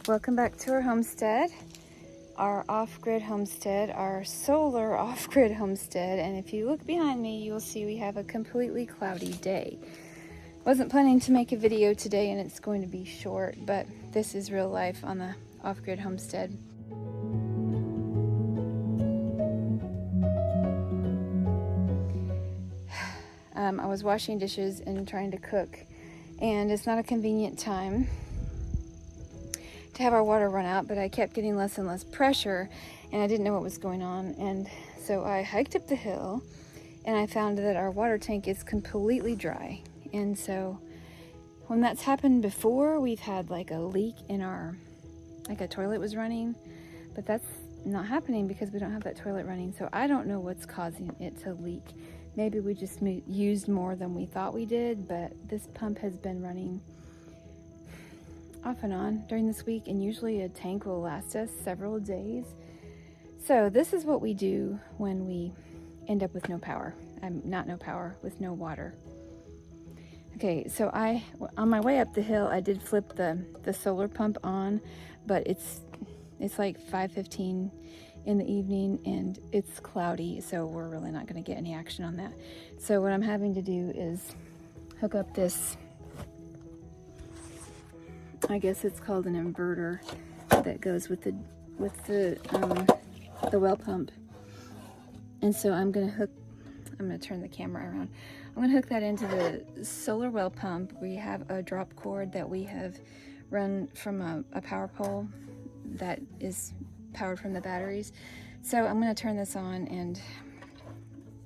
Welcome back to our homestead, our off-grid homestead, our solar off-grid homestead. And if you look behind me, you'll see we have a completely cloudy day. Wasn't planning to make a video today, and it's going to be short, but this is real life on the off-grid homestead. I was washing dishes and trying to cook, and it's not a convenient time to have our water run out, but I kept getting less and less pressure, and I didn't know what was going on. And so I hiked up the hill, and I found that our water tank is completely dry. And so when that's happened before, we've had like a leak in our, like a toilet was running, but that's not happening because we don't have that toilet running. So I don't know what's causing it to leak. Maybe we just used more than we thought we did, but this pump has been running off and on during this week, and usually a tank will last us several days. So this is what we do when we end up with no power. With no water. Okay, so on my way up the hill, I did flip the solar pump on, but it's like 5:15 in the evening and it's cloudy, so we're really not going to get any action on that. So what I'm having to do is hook up this, I guess it's called an inverter, that goes with the well pump. And so I'm going to turn the camera around. I'm going to hook that into the solar well pump. We have a drop cord that we have run from a power pole that is powered from the batteries. So I'm going to turn this on and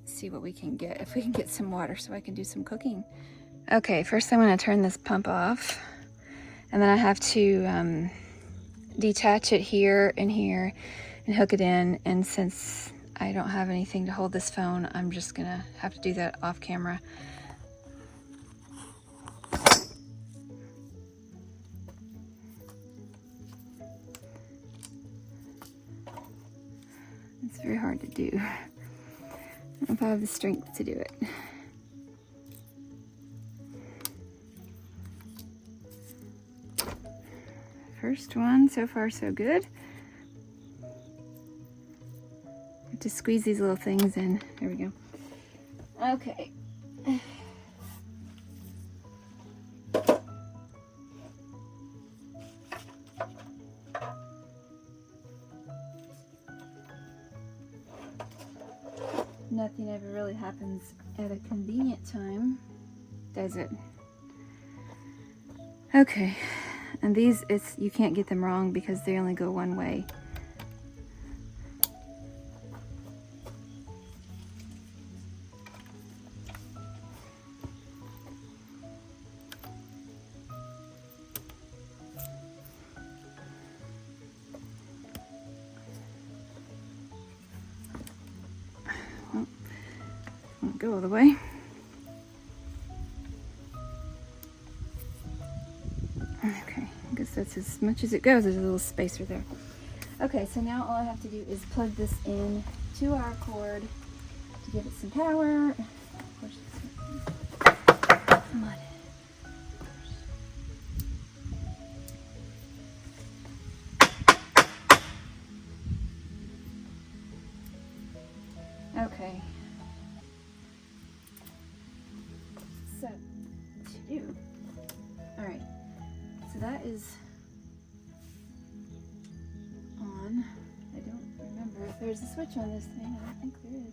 see what we can get, if we can get some water so I can do some cooking. Okay, first I'm going to turn this pump off, and then I have to detach it here and here and hook it in. And since I don't have anything to hold this phone, I'm just going to have to do that off camera. It's very hard to do. I don't know if I have the strength to do it. First one, so far so good. Have to squeeze these little things in. There we go. Okay. Nothing ever really happens at a convenient time, does it? Okay, and these, you can't get them wrong because they only go one way. Won't go all the way. Okay, I guess that's as much as it goes. There's a little spacer there. Okay, so now all I have to do is plug this in to our cord to give it some power. Of course, it's mud. Okay. So, to do. Alright, so that is on. I don't remember if there's a switch on this thing. I don't think there is.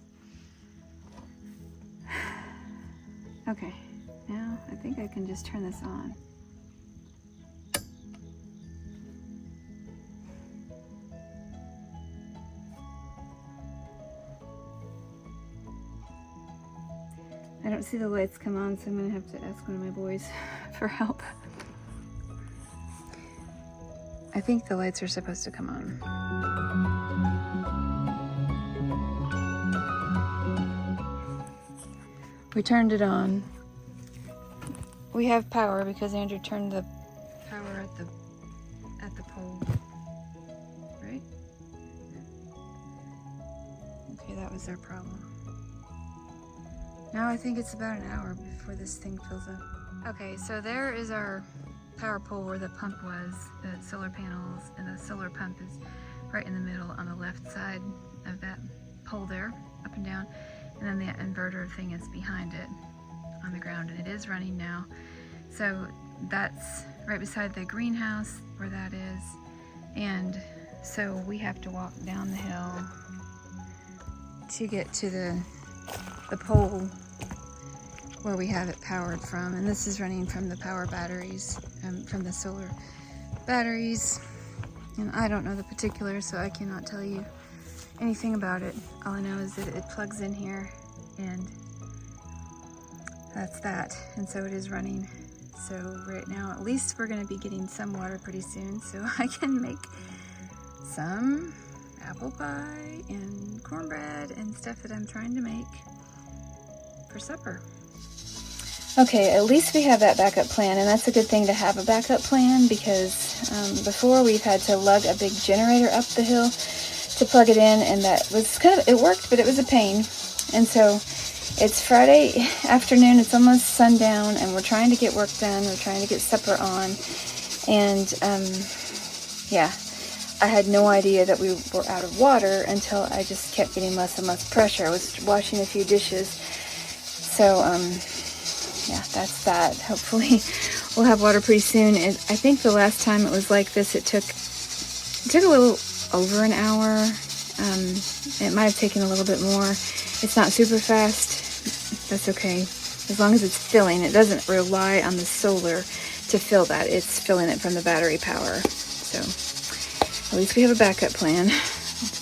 Okay, now I think I can just turn this on. I don't see the lights come on, so I'm going to have to ask one of my boys for help. I think the lights are supposed to come on. We turned it on. We have power because Andrew turned the power at the pole. Right? Okay, that was our problem. Now I think it's about an hour before this thing fills up. Okay, so there is our power pole where the pump was, the solar panels, and the solar pump is right in the middle on the left side of that pole there, up and down, and then the inverter thing is behind it on the ground, and it is running now. So that's right beside the greenhouse where that is, and so we have to walk down the hill to get to the pole where we have it powered from, and this is running from the power batteries, from the solar batteries, and I don't know the particulars, so I cannot tell you anything about it. All I know is that it plugs in here, and that's that. And so it is running. So right now, at least we're going to be getting some water pretty soon, so I can make some apple pie and cornbread and stuff that I'm trying to make for supper. Okay, at least we have that backup plan, and that's a good thing to have a backup plan, because before we've had to lug a big generator up the hill to plug it in, and that was kind of, it worked, but it was a pain. And so it's Friday afternoon, it's almost sundown, and we're trying to get work done, we're trying to get supper on, and yeah, I had no idea that we were out of water until I just kept getting less and less pressure. I was washing a few dishes, so yeah, that's that. Hopefully we'll have water pretty soon. I think the last time it was like this, it took a little over an hour. It might have taken a little bit more. It's not super fast. That's okay. As long as it's filling. It doesn't rely on the solar to fill that. It's filling it from the battery power. So at least we have a backup plan.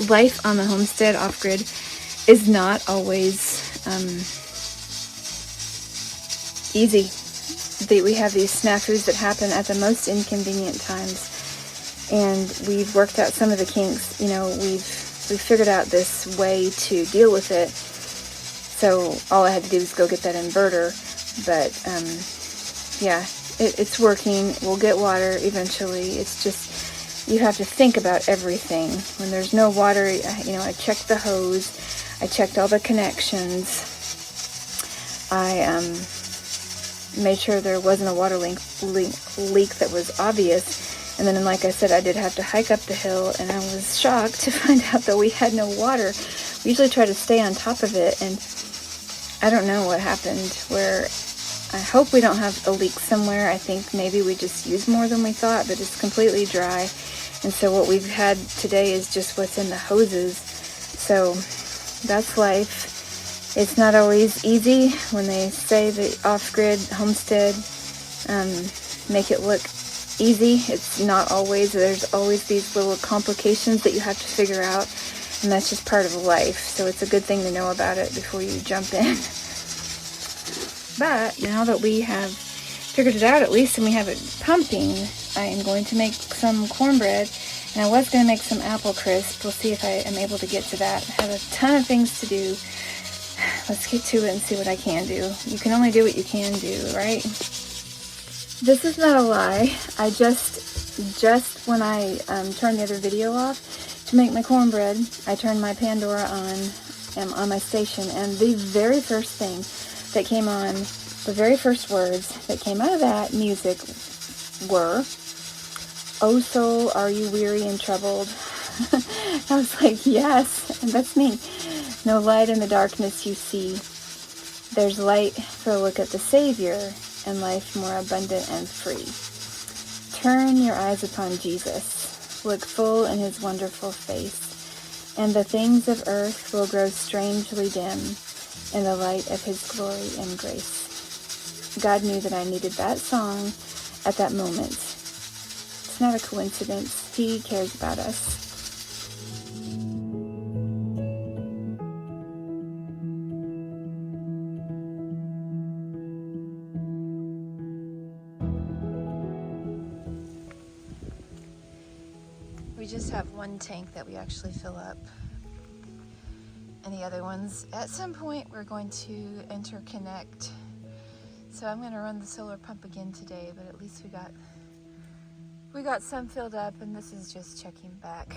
Life on the homestead off-grid is not always easy. We have these snafus that happen at the most inconvenient times, and we've worked out some of the kinks. You know, we've figured out this way to deal with it. So all I had to do was go get that inverter. But yeah, it's working. We'll get water eventually. It's just, you have to think about everything. When there's no water, you know, I checked the hose, I checked all the connections, I made sure there wasn't a water leak that was obvious. And then, like I said, I did have to hike up the hill, and I was shocked to find out that we had no water. We usually try to stay on top of it, and I don't know what happened, where I hope we don't have a leak somewhere. I think maybe we just used more than we thought, but it's completely dry. And so what we've had today is just what's in the hoses. So that's life. It's not always easy when they say the off-grid homestead make it look easy. It's not always. There's always these little complications that you have to figure out, and that's just part of life. So it's a good thing to know about it before you jump in. But now that we have figured it out at least, and we have it pumping, I am going to make some cornbread, and I was going to make some apple crisp. We'll see if I am able to get to that. I have a ton of things to do. Let's get to it and see what I can do. You can only do what you can do, right? This is not a lie. I just when I turned the other video off to make my cornbread, I turned my Pandora on my station, and the very first thing that came on, the very first words that came out of that music were, "Oh soul, are you weary and troubled?" I was like, yes, and that's me. No light in the darkness you see. There's light for a look at the Savior, and life more abundant and free. Turn your eyes upon Jesus. Look full in his wonderful face, and the things of earth will grow strangely dim in the light of his glory and grace. God knew that I needed that song at that moment. It's not a coincidence. He cares about us. We just have one tank that we actually fill up, and the other ones, at some point, we're going to interconnect. So I'm going to run the solar pump again today, but at least we got some filled up, and this is just checking back.